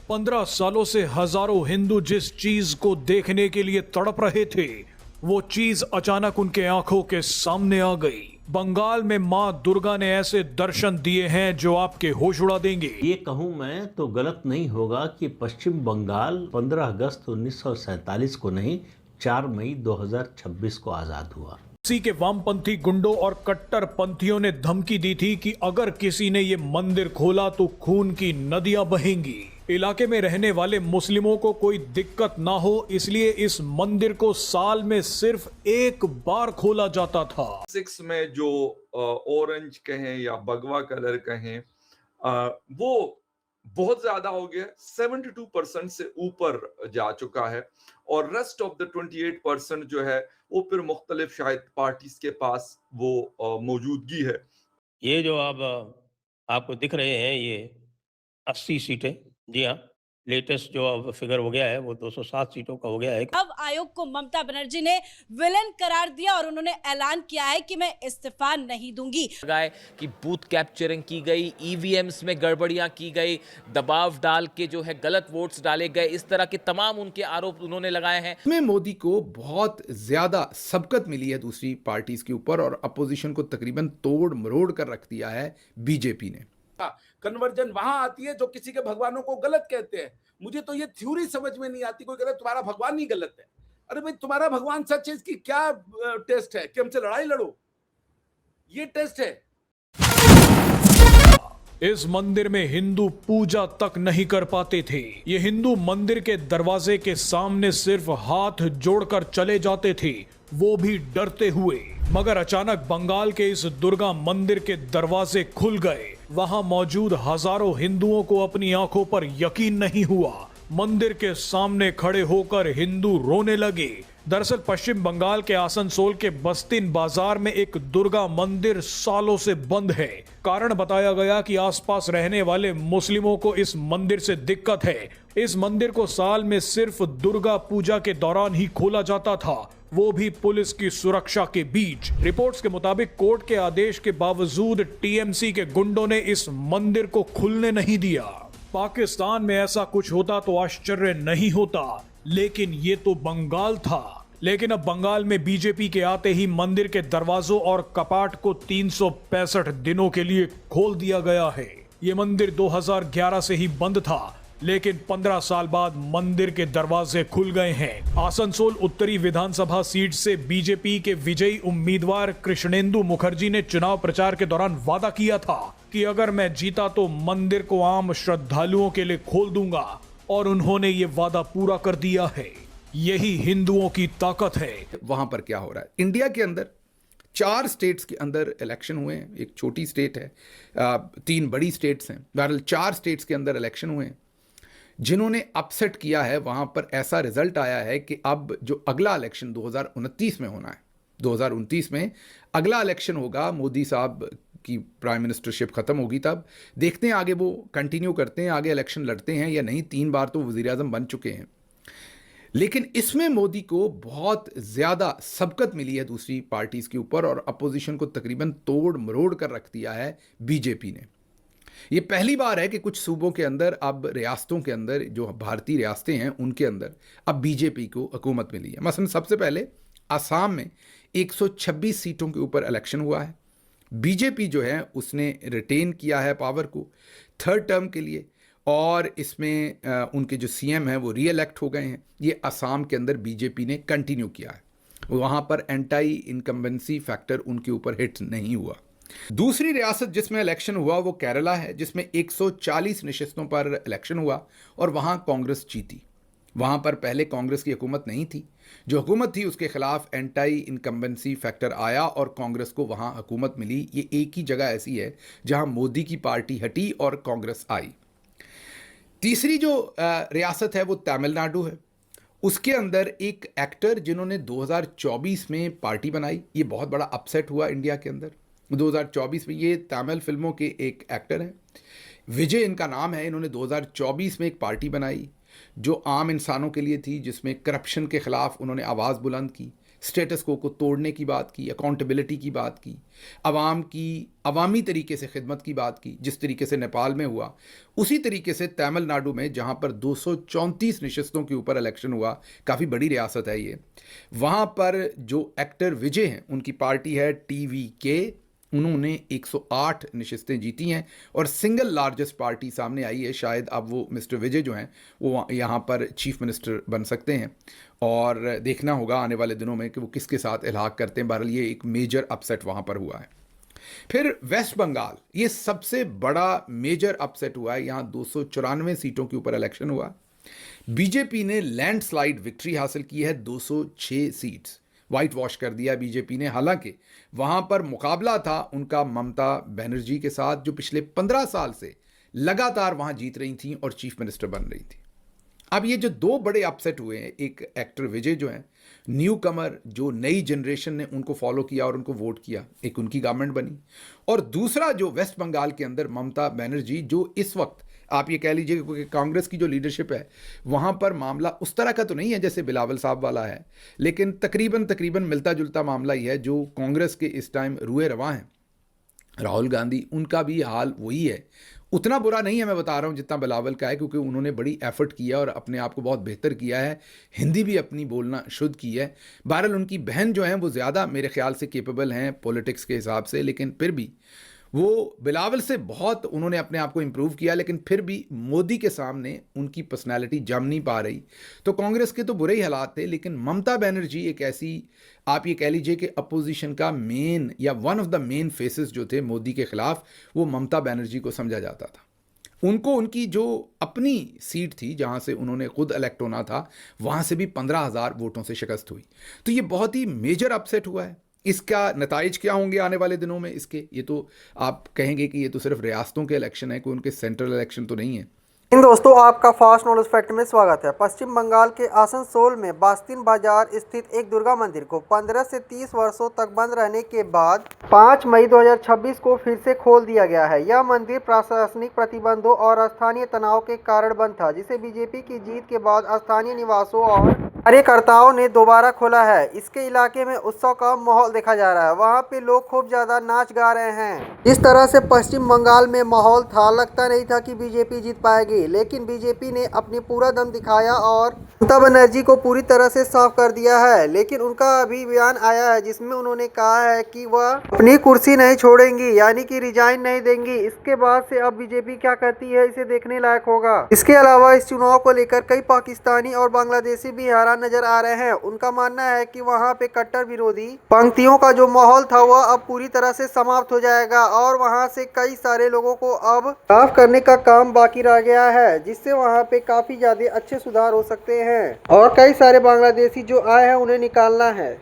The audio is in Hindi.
15 सालों से हजारों हिंदू जिस चीज को देखने के लिए तड़प रहे थे, वो चीज अचानक उनके आंखों के सामने आ गई। बंगाल में मां दुर्गा ने ऐसे दर्शन दिए हैं जो आपके होश उड़ा देंगे। ये कहूं मैं तो गलत नहीं होगा कि पश्चिम बंगाल 15 अगस्त 1947 को नहीं, 4 मई 2026 को आजाद हुआ। किसी के वामपंथी गुंडों और कट्टरपंथियों ने धमकी दी थी कि अगर किसी ने ये मंदिर खोला तो खून की नदियां बहेंगी। इलाके में रहने वाले मुस्लिमों को कोई दिक्कत ना हो, इसलिए इस मंदिर को साल में सिर्फ एक बार खोला जाता था। 6 में जो ऑरेंज कहें या भगवा कलर कहें, वो बहुत ज्यादा हो गया। 72% से ऊपर जा चुका है और रेस्ट ऑफ द 28% जो है वो फिर मुख्तलिफ शायद पार्टीज के पास वो मौजूदगी है। ये जो अब आपको दिख रहे हैं ये 80 सीटें, जी हाँ, लेटेस्ट जो अब फिगर हो गया है वो 207 सीटों का हो गया है। अब आयोग को ममता बनर्जी ने विलेन करार दिया और उन्होंने ऐलान किया है कि मैं इस्तीफा नहीं दूंगी। कि बूथ कैप्चरिंग की गई, ईवीएम्स में गड़बड़ियां की गई, दबाव डाल के जो है गलत वोट्स डाले गए, इस तरह के तमाम उनके आरोप उन्होंने लगाए हैं। इसमें मोदी को बहुत ज्यादा सबकत मिली है दूसरी पार्टीज के ऊपर और अपोजिशन को तकरीबन तोड़ मरोड़ कर रख दिया है बीजेपी ने। कन्वर्जन वहां आती है जो किसी के भगवानों को गलत कहते हैं। मुझे तो ये थ्योरी समझ में नहीं आती। कोई कहता तुम्हारा भगवान ही गलत है। अरे भाई, तुम्हारा भगवान सच है, इसकी क्या टेस्ट है कि हमसे लड़ाई लड़ो? ये टेस्ट है। इस मंदिर में हिंदू पूजा तक नहीं कर पाते थे। ये हिंदू मंदिर के दरवाजे के सामने सिर्फ हाथ जोड़कर चले जाते थे, वो भी डरते हुए। मगर अचानक बंगाल के इस दुर्गा मंदिर के दरवाजे खुल गए। वहां मौजूद हजारों हिंदुओं को अपनी आंखों पर यकीन नहीं हुआ। मंदिर के सामने खड़े होकर हिंदू रोने लगे। दरअसल पश्चिम बंगाल के आसनसोल के बस्तिन बाजार में एक दुर्गा मंदिर सालों से बंद है। कारण बताया गया कि आसपास रहने वाले मुस्लिमों को इस मंदिर से दिक्कत है। इस मंदिर को साल में सिर्फ दुर्गा पूजा के दौरान ही खोला जाता था, वो भी पुलिस की सुरक्षा के बीच। रिपोर्ट्स के मुताबिक कोर्ट के आदेश के बावजूद टीएमसी के गुंडों ने इस मंदिर को खुलने नहीं दिया। पाकिस्तान में ऐसा कुछ होता तो आश्चर्य नहीं होता, लेकिन ये तो बंगाल था। लेकिन अब बंगाल में बीजेपी के आते ही मंदिर के दरवाजों और कपाट को 365 दिनों के लिए खोल दिया गया है। ये मंदिर 2011 से ही बंद था, लेकिन 15 साल बाद मंदिर के दरवाजे खुल गए हैं। आसनसोल उत्तरी विधानसभा सीट से बीजेपी के विजयी उम्मीदवार कृष्णेंदु मुखर्जी ने चुनाव प्रचार के दौरान वादा किया था कि अगर मैं जीता तो मंदिर को आम श्रद्धालुओं के लिए खोल दूंगा, और उन्होंने ये वादा पूरा कर दिया है। यही हिंदुओं की ताकत है। वहां पर क्या हो रहा है? इंडिया के अंदर 4 स्टेट्स के अंदर इलेक्शन हुए हैं। एक छोटी स्टेट है, 3 बड़ी स्टेट्स हैं। बहरहाल 4 स्टेट्स के अंदर इलेक्शन हुए हैं। जिन्होंने अपसेट किया है वहां पर ऐसा रिजल्ट आया है कि अब जो अगला इलेक्शन 2029 में होना है, 2029 में अगला इलेक्शन होगा, मोदी साहब की प्राइम मिनिस्टरशिप खत्म होगी, तब देखते हैं आगे वो कंटिन्यू करते हैं, आगे इलेक्शन लड़ते हैं या नहीं। 3 बार तो वज़ीर आज़म बन चुके हैं। लेकिन इसमें मोदी को बहुत ज़्यादा सबकत मिली है दूसरी पार्टीज़ के ऊपर और अपोजिशन को तकरीबन तोड़ मरोड़ कर रख दिया है बीजेपी ने। ये पहली बार है कि कुछ सूबों के अंदर, अब रियासतों के अंदर, जो भारतीय रियासतें हैं उनके अंदर अब बीजेपी को हुकूमत मिली है। मसलन सबसे पहले आसाम में 126 सीटों के ऊपर इलेक्शन हुआ है। बीजेपी जो है उसने रिटेन किया है पावर को 3rd टर्म के लिए, और इसमें उनके जो सीएम हैं वो री इलेक्ट हो गए हैं। ये आसाम के अंदर बीजेपी ने कंटिन्यू किया है। वहाँ पर एंटी इनकम्बेंसी फैक्टर उनके ऊपर हिट नहीं हुआ। दूसरी रियासत जिसमें इलेक्शन हुआ वो केरला है, जिसमें 140 नशिस्तों पर इलेक्शन हुआ और वहाँ कांग्रेस जीती। वहाँ पर पहले कांग्रेस की हुकूमत नहीं थी। जो हुकूमत थी उसके खिलाफ एंटी इनकम्बेंसी फैक्टर आया और कांग्रेस को वहाँ हुकूमत मिली। ये एक ही जगह ऐसी है जहाँ मोदी की पार्टी हटी और कांग्रेस आई। तीसरी जो रियासत है वो तमिलनाडु है। उसके अंदर एक एक्टर जिन्होंने 2024 में पार्टी बनाई, ये बहुत बड़ा अपसेट हुआ इंडिया के अंदर। 2024 में ये तमिल फिल्मों के एक एक्टर हैं, विजय इनका नाम है। इन्होंने 2024 में एक पार्टी बनाई जो आम इंसानों के लिए थी, जिसमें करप्शन के ख़िलाफ़ उन्होंने आवाज़ बुलंद की, स्टेटस को तोड़ने की बात की, अकाउंटेबिलिटी की बात की, अवामी तरीके से खिदमत की बात की, जिस तरीके से नेपाल में हुआ उसी तरीके से तमिलनाडु में जहां पर 234 नशिस्तों के ऊपर इलेक्शन हुआ, काफ़ी बड़ी रियासत है ये, वहां पर जो एक्टर विजय हैं, उनकी पार्टी है TVK, उन्होंने 108 नशिस्तें जीती हैं और सिंगल लार्जेस्ट पार्टी सामने आई है। शायद अब वो मिस्टर विजय जो हैं वो यहाँ पर चीफ मिनिस्टर बन सकते हैं और देखना होगा आने वाले दिनों में कि वो किसके साथ इल्हाक करते हैं। बहरहाल ये एक मेजर अपसेट वहाँ पर हुआ है। फिर वेस्ट बंगाल, ये सबसे बड़ा मेजर अपसेट हुआ है। यहाँ 294 सीटों के ऊपर इलेक्शन हुआ। बीजेपी ने लैंडस्लाइड विक्ट्री हासिल की है, 206 सीट्स वाइट वॉश कर दिया बीजेपी ने। हालांकि वहां पर मुकाबला था उनका ममता बनर्जी के साथ, जो पिछले 15 साल से लगातार वहां जीत रही थी और चीफ मिनिस्टर बन रही थी। अब ये जो दो बड़े अपसेट हुए हैं, एक एक्टर विजय जो है न्यू कमर, जो नई जनरेशन ने उनको फॉलो किया और उनको वोट किया, एक उनकी गवर्नमेंट बनी, और दूसरा जो वेस्ट बंगाल के अंदर ममता बनर्जी, जो इस वक्त आप ये कह लीजिए कि कांग्रेस की जो लीडरशिप है वहाँ पर मामला उस तरह का तो नहीं है जैसे बिलावल साहब वाला है, लेकिन तकरीबन मिलता जुलता मामला ही है। जो कांग्रेस के इस टाइम रुए रवा हैं राहुल गांधी, उनका भी हाल वही है। उतना बुरा नहीं है मैं बता रहा हूँ जितना बिलावल का है, क्योंकि उन्होंने बड़ी एफर्ट किया और अपने आप को बहुत बेहतर किया है, हिंदी भी अपनी बोलना शुद्ध की है। बहरहाल उनकी बहन जो हैं वो ज़्यादा मेरे ख्याल से केपेबल हैं पॉलिटिक्स के हिसाब से, लेकिन फिर भी वो बिलावल से बहुत उन्होंने अपने आप को इम्प्रूव किया, लेकिन फिर भी मोदी के सामने उनकी पर्सनैलिटी जम नहीं पा रही। तो कांग्रेस के तो बुरे ही हालात थे, लेकिन ममता बनर्जी एक ऐसी, आप ये कह लीजिए कि अपोजिशन का मेन या one of the main faces जो थे मोदी के खिलाफ, वो ममता बनर्जी को समझा जाता था। उनको उनकी जो अपनी सीट थी जहाँ से उन्होंने खुद इलेक्ट होना था, वहाँ से भी 15,000 वोटों से शिकस्त हुई। तो ये बहुत ही मेजर अपसेट हुआ है। इसका नताइज क्या होंगे आने वाले दिनों में इसके, ये तो आप कहेंगे कि ये तो सिर्फ रियासतों के इलेक्शन है, कोई उनके सेंट्रल इलेक्शन तो नहीं है। इन दोस्तों आपका फास्ट नॉलेज फैक्ट में स्वागत है। पश्चिम बंगाल के आसनसोल में बास्तिन बाजार स्थित एक दुर्गा मंदिर को 15 से 30 वर्षों तक बंद रहने के बाद 5 मई 2026 को फिर से खोल दिया गया है। यह मंदिर प्रशासनिक प्रतिबंधों और स्थानीय तनाव के कारण बंद था, जिसे बीजेपी की जीत के बाद स्थानीय निवासों और कार्यकर्ताओं ने दोबारा खोला है। इसके इलाके में उत्सव का माहौल देखा जा रहा है। वहाँ पे लोग खूब ज्यादा नाच गा रहे हैं। जिस तरह से पश्चिम बंगाल में माहौल था, लगता नहीं था कि बीजेपी जीत पाएगी, लेकिन बीजेपी ने अपनी पूरा दम दिखाया और ममता बनर्जी को पूरी तरह से साफ कर दिया है। लेकिन उनका अभी बयान आया है जिसमें उन्होंने कहा है कि वह अपनी कुर्सी नहीं छोड़ेंगी, यानी कि रिजाइन नहीं देंगी। इसके बाद से अब बीजेपी क्या करती है, इसे देखने लायक होगा। इसके अलावा इस चुनाव को लेकर कई पाकिस्तानी और बांग्लादेशी भी हैरान नजर आ रहे हैं। उनका मानना है कि वहाँ पे कट्टर विरोधी पंक्तियों का जो माहौल था वह अब पूरी तरह से समाप्त हो जाएगा और वहाँ से कई सारे लोगों को अब साफ करने का काम बाकी रह गया है, जिससे वहाँ पे काफी ज्यादा अच्छे सुधार हो सकते हैं और कई सारे बांग्लादेशी जो आए हैं उन्हें निकालना है।